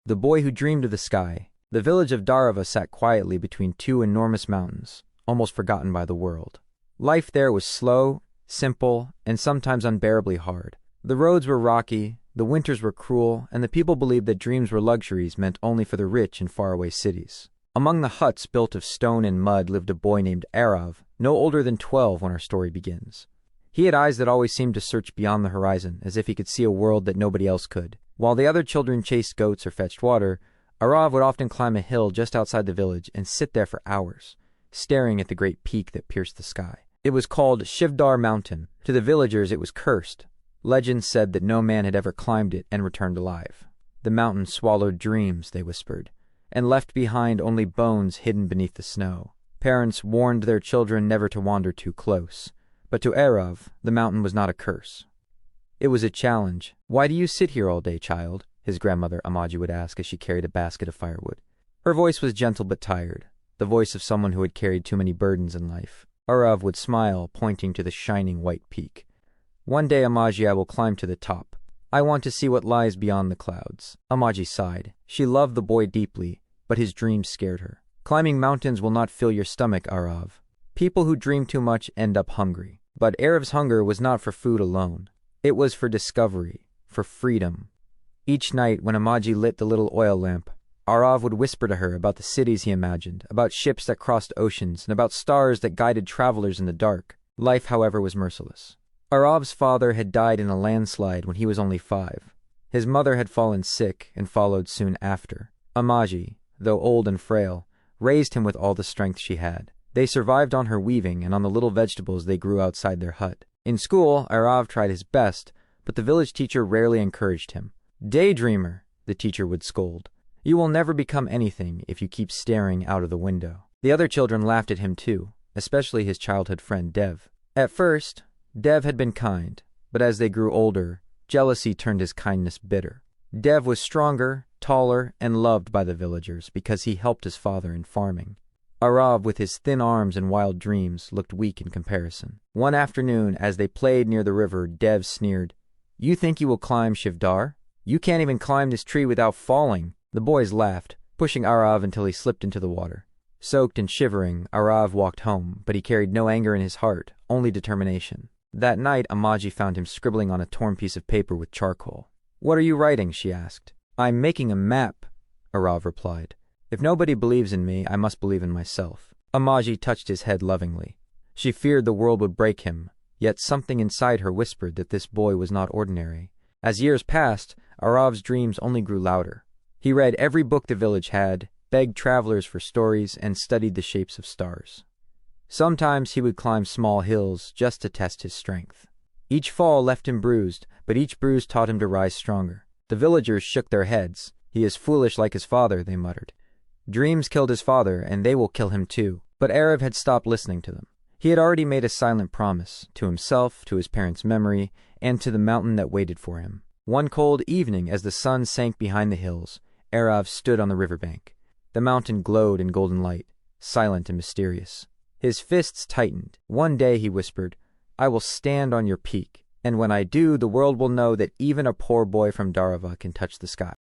The boy who dreamed of the sky. The village of Darava sat quietly between two enormous mountains, almost forgotten by the world. Life there was slow, simple, and sometimes unbearably hard. The roads were rocky, the winters were cruel, and the people believed that dreams were luxuries meant only for the rich in faraway cities. Among the huts built of stone and mud lived a boy named Aarav, no older than 12 when our story begins. He had eyes that always seemed to search beyond the horizon, as if he could see a world that nobody else could. While the other children chased goats or fetched water, Aarav would often climb a hill just outside the village and sit there for hours, staring at the great peak that pierced the sky. It was called Shivdhar Mountain. To the villagers it was cursed. Legend said that no man had ever climbed it and returned alive. The mountain swallowed dreams, they whispered, and left behind only bones hidden beneath the snow. Parents warned their children never to wander too close. But to Aarav, the mountain was not a curse. It was a challenge. "Why do you sit here all day, child?" his grandmother Amaji would ask as she carried a basket of firewood. Her voice was gentle but tired, the voice of someone who had carried too many burdens in life. Aarav would smile, pointing to the shining white peak. "One day, Amaji, I will climb to the top. I want to see what lies beyond the clouds." Amaji sighed. She loved the boy deeply, but his dreams scared her. "Climbing mountains will not fill your stomach, Aarav. People who dream too much end up hungry." But Aarav's hunger was not for food alone. It was for discovery, for freedom. Each night, when Amaji lit the little oil lamp, Aarav would whisper to her about the cities he imagined, about ships that crossed oceans, and about stars that guided travelers in the dark. Life, however, was merciless. Aarav's father had died in a landslide when he was only 5. His mother had fallen sick and followed soon after. Amaji, though old and frail, raised him with all the strength she had. They survived on her weaving and on the little vegetables they grew outside their hut. In school, Aarav tried his best, but the village teacher rarely encouraged him. "Daydreamer," the teacher would scold. "You will never become anything if you keep staring out of the window." The other children laughed at him too, especially his childhood friend Dev. At first, Dev had been kind, but as they grew older, jealousy turned his kindness bitter. Dev was stronger, taller, and loved by the villagers because he helped his father in farming. Aarav, with his thin arms and wild dreams, looked weak in comparison. One afternoon, as they played near the river, Dev sneered, "You think you will climb Shivdhar? You can't even climb this tree without falling." The boys laughed, pushing Aarav until he slipped into the water. Soaked and shivering, Aarav walked home, but he carried no anger in his heart, only determination. That night, Amaji found him scribbling on a torn piece of paper with charcoal. "What are you writing?" she asked. "I'm making a map," Aarav replied. "If nobody believes in me, I must believe in myself." Amaji touched his head lovingly. She feared the world would break him, yet something inside her whispered that this boy was not ordinary. As years passed, Aarav's dreams only grew louder. He read every book the village had, begged travelers for stories, and studied the shapes of stars. Sometimes he would climb small hills just to test his strength. Each fall left him bruised, but each bruise taught him to rise stronger. The villagers shook their heads. "He is foolish like his father," they muttered. "Dreams killed his father, and they will kill him too." But Aarav had stopped listening to them. He had already made a silent promise, to himself, to his parents' memory, and to the mountain that waited for him. One cold evening, as the sun sank behind the hills, Aarav stood on the riverbank. The mountain glowed in golden light, silent and mysterious. His fists tightened. "One day," he whispered, "I will stand on your peak, and when I do, the world will know that even a poor boy from Darava can touch the sky."